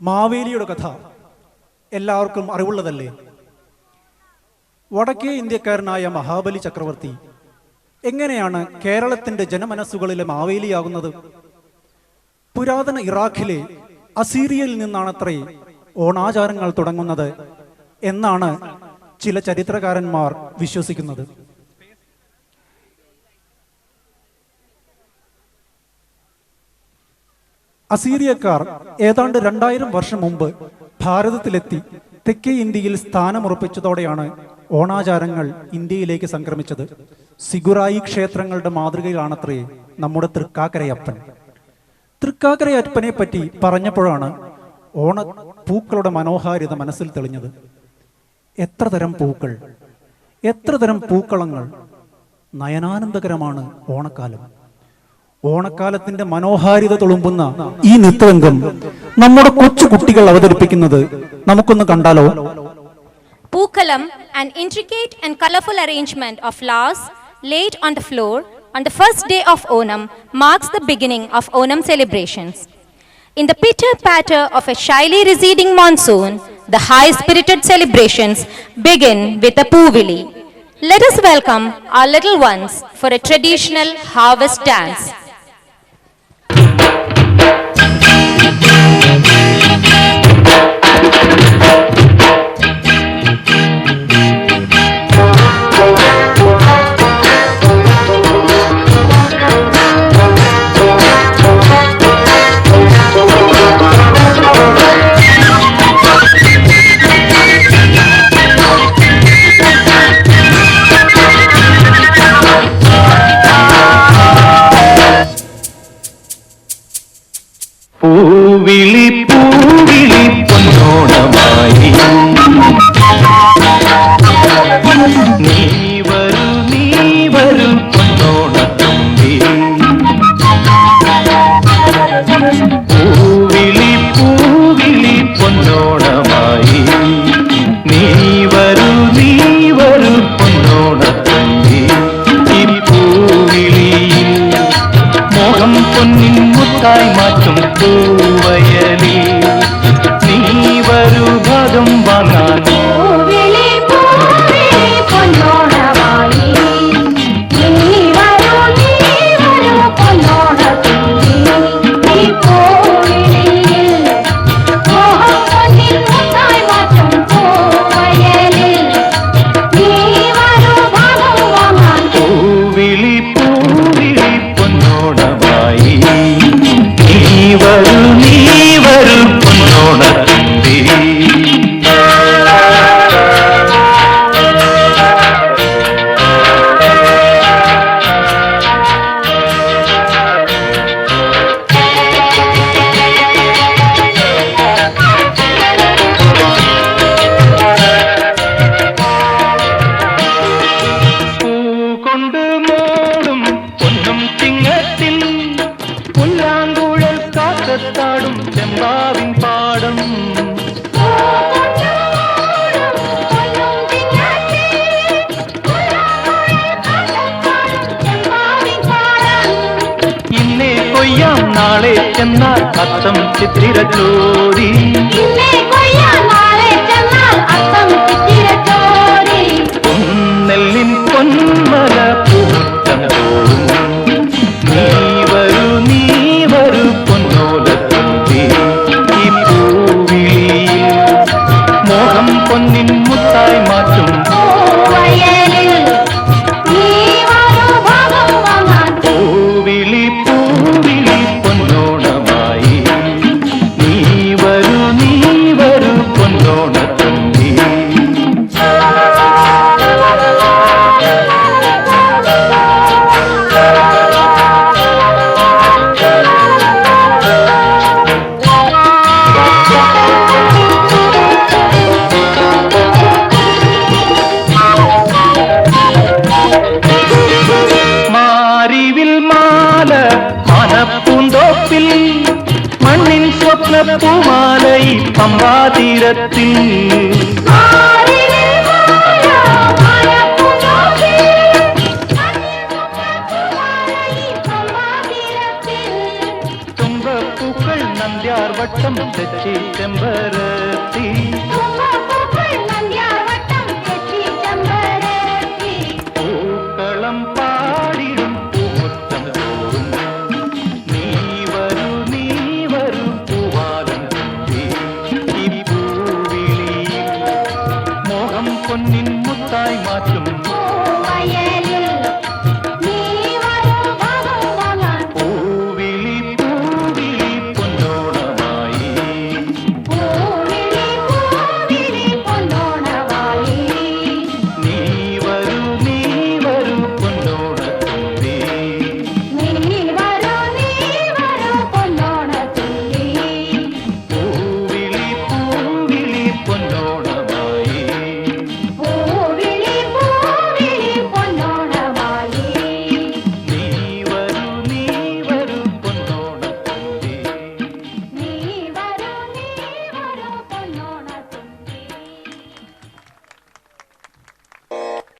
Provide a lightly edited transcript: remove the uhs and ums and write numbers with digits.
മാവേലിയുടെ കഥ എല്ലാവർക്കും അറിവുള്ളതല്ലേ? വടക്കേ ഇന്ത്യക്കാരനായ മഹാബലി ചക്രവർത്തി എങ്ങനെയാണ് കേരളത്തിന്റെ ജനമനസ്സുകളിലെ മാവേലിയാകുന്നത്? പുരാതന ഇറാഖിലെ അസീറിയയിൽ നിന്നാണത്രേ ഓണാചാരങ്ങൾ തുടങ്ങുന്നത് എന്നാണ് ചില ചരിത്രകാരന്മാർ വിശ്വസിക്കുന്നത്. അസീറിയക്കാർ ഏതാണ്ട് 2000 വർഷം മുമ്പ് ഭാരതത്തിലെത്തി തെക്കേ ഇന്ത്യയിൽ സ്ഥാനമുറപ്പിച്ചതോടെയാണ് ഓണാചാരങ്ങൾ ഇന്ത്യയിലേക്ക് സംക്രമിച്ചത്. സിഗുറായി ക്ഷേത്രങ്ങളുടെ മാതൃകയിലാണത്രേ നമ്മുടെ തൃക്കാക്കരയപ്പൻ. തൃക്കാക്കരയപ്പനെ പറ്റി പറഞ്ഞപ്പോഴാണ് ഓണ പൂക്കളുടെ മനോഹാരിത മനസ്സിൽ തെളിഞ്ഞത്. എത്ര തരം പൂക്കൾ, എത്ര തരം പൂക്കളങ്ങൾ! നയനാനന്ദകരമാണ് ഓണക്കാലം. ഓണക്കാലത്തിന്റെ മനോഹാരിത തുളുമ്പുന്ന ഈ നൃത്തരംഗം നമ്മുടെ കൊച്ചു കുട്ടികൾ അവതരിപ്പിക്കുന്നത് നമുക്കൊന്ന് കണ്ടാലോ? Pookalam, an intricate and colorful arrangement of flowers laid on the floor on the first day of Onam, marks the beginning of Onam celebrations. In the pitter-patter of a shyly receding monsoon, the high-spirited celebrations begin with a Poovili. Let us welcome our little ones for a traditional harvest dance. പൂവിളി പൂവിളി പൊന്നോണമായി നീ വരൂ പൊന്നോണത്തുമ്പി. പൂവിളി പൂവിളി പൊന്നോണമായി നീ വരൂ പൊന്നോണത്തുമ്പി. ഈ പൂവിളിയിൽ മോഹം പൊന്നിൻ മുത്തായി മാറ്റും പൂവയലി നീ വരൂ ഭാഗം വാങ്ങാൻ. നീ വരൂ പൊന്നോണത്തുമ്പി. പൂ കൊണ്ട് മോടും പൊന്നും ചിങ്ങത്തിൽ പുല്ലാങ്കുഴൽ കാറ്റത്താടും ചെമ്പാവിൻ പാടം. ഇന്നേ കൊയ്യാം നാളെ ചെന്നാൽ അത്തം ചിത്തിര ചോരി. നെല്ലിൻ പൊന്മല പൂറ്റം തോറും നീ വരൂ പൊന്നോലത്തുമ്പി. ഈ പൂവിളിയിൽ മോഹം പൊന്നിൻ മുത്തായി മാറ്റും പൂവിളി പൂവിളി പൊന്നോണമായി നീ വരൂ പൊന്നോണത്തുമ്പി. പൂന്തോപ്പിൽ മണ്ണിൻ സ്വപ്നപ്പൂമാലയി പമ്പാതീരത്തിൽ. തുമ്പപ്പൂക്കൾ നന്ദ്യാർവട്ടം തെച്ചി ചെമ്പരത്തി